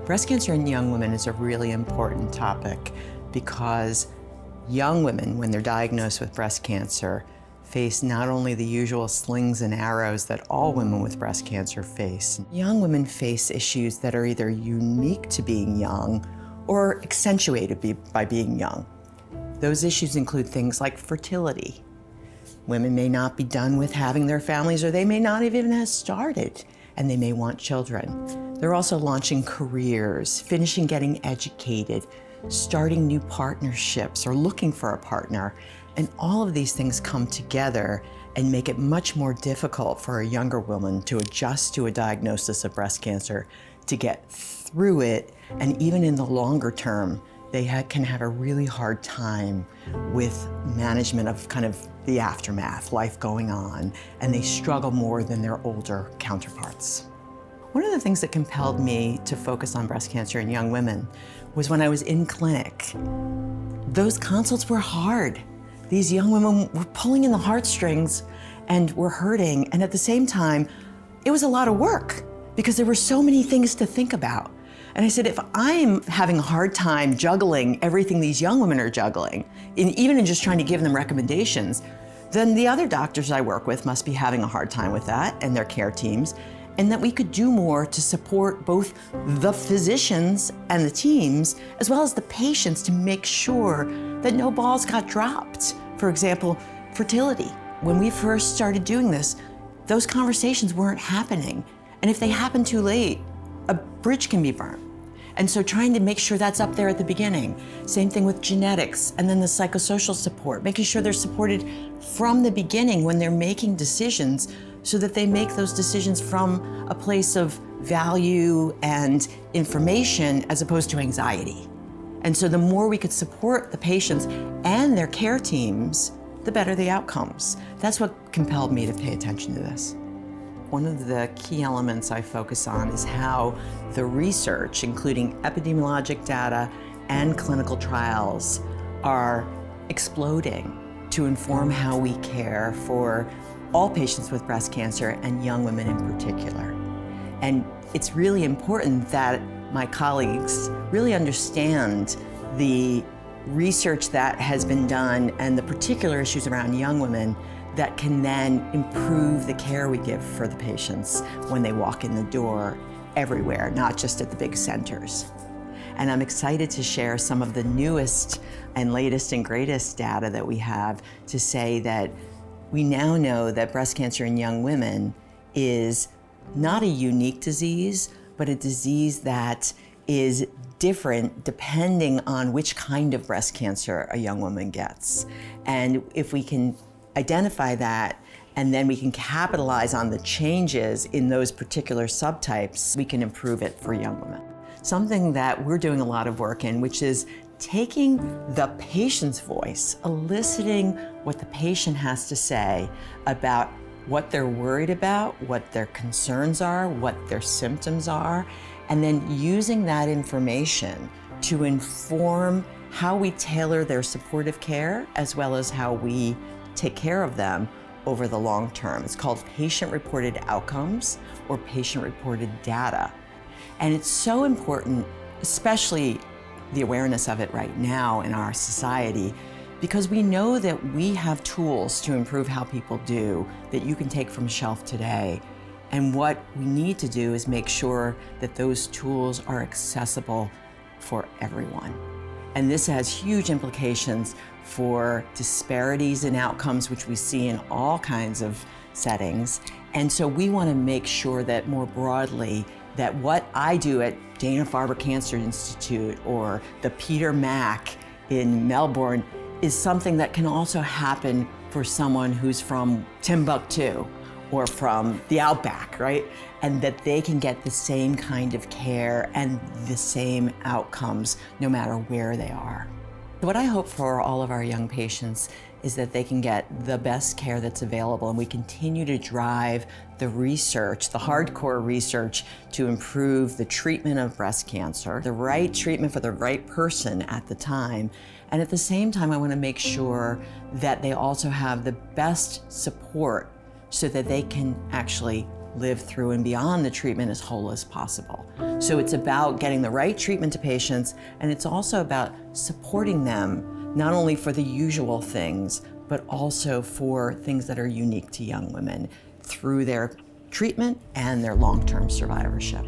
Breast cancer in young women is a really important topic because young women, when they're diagnosed with breast cancer, face not only the usual slings and arrows that all women with breast cancer face. Young women face issues that are either unique to being young or accentuated by being young. Those issues include things like fertility. Women may not be done with having their families, or they may not even have started, and they may want children. They're also launching careers, finishing getting educated, starting new partnerships, or looking for a partner. And all of these things come together and make it much more difficult for a younger woman to adjust to a diagnosis of breast cancer, to get through it, and even in the longer term, they can have a really hard time with management of kind of the aftermath, life going on, and they struggle more than their older counterparts. One of the things that compelled me to focus on breast cancer in young women was when I was in clinic. Those consults were hard. These young women were pulling in the heartstrings and were hurting, and at the same time, it was a lot of work because there were so many things to think about. And I said, if I'm having a hard time juggling everything these young women are juggling, even in just trying to give them recommendations, then the other doctors I work with must be having a hard time with that, and their care teams, and that we could do more to support both the physicians and the teams, as well as the patients, to make sure that no balls got dropped. For example, fertility. When we first started doing this, those conversations weren't happening. And if they happen too late, a bridge can be burned. And so trying to make sure that's up there at the beginning. Same thing with genetics, and then the psychosocial support, making sure they're supported from the beginning when they're making decisions, so that they make those decisions from a place of value and information as opposed to anxiety. And so the more we could support the patients and their care teams, the better the outcomes. That's what compelled me to pay attention to this. One of the key elements I focus on is how the research, including epidemiologic data and clinical trials, are exploding to inform how we care for all patients with breast cancer and young women in particular. And it's really important that my colleagues really understand the research that has been done and the particular issues around young women that can then improve the care we give for the patients when they walk in the door everywhere, not just at the big centers. And I'm excited to share some of the newest and latest and greatest data that we have to say that we now know that breast cancer in young women is not a unique disease, but a disease that is different depending on which kind of breast cancer a young woman gets. And if we can identify that, and then we can capitalize on the changes in those particular subtypes, we can improve it for young women. Something that we're doing a lot of work in, which is taking the patient's voice, eliciting what the patient has to say about what they're worried about, what their concerns are, what their symptoms are, and then using that information to inform how we tailor their supportive care, as well as how we take care of them over the long term. It's called patient-reported outcomes or patient-reported data. And it's so important, especially the awareness of it right now in our society, because we know that we have tools to improve how people do that you can take from a shelf today. And what we need to do is make sure that those tools are accessible for everyone. And this has huge implications for disparities in outcomes, which we see in all kinds of settings. And so we want to make sure that more broadly, that what I do at Dana-Farber Cancer Institute or the Peter Mac in Melbourne is something that can also happen for someone who's from Timbuktu or from the Outback, right? And that they can get the same kind of care and the same outcomes no matter where they are. What I hope for all of our young patients is that they can get the best care that's available, and we continue to drive the research, the hardcore research, to improve the treatment of breast cancer, the right treatment for the right person at the time. And at the same time, I want to make sure that they also have the best support so that they can actually live through and beyond the treatment as whole as possible. So it's about getting the right treatment to patients, and it's also about supporting them, not only for the usual things, but also for things that are unique to young women through their treatment and their long-term survivorship.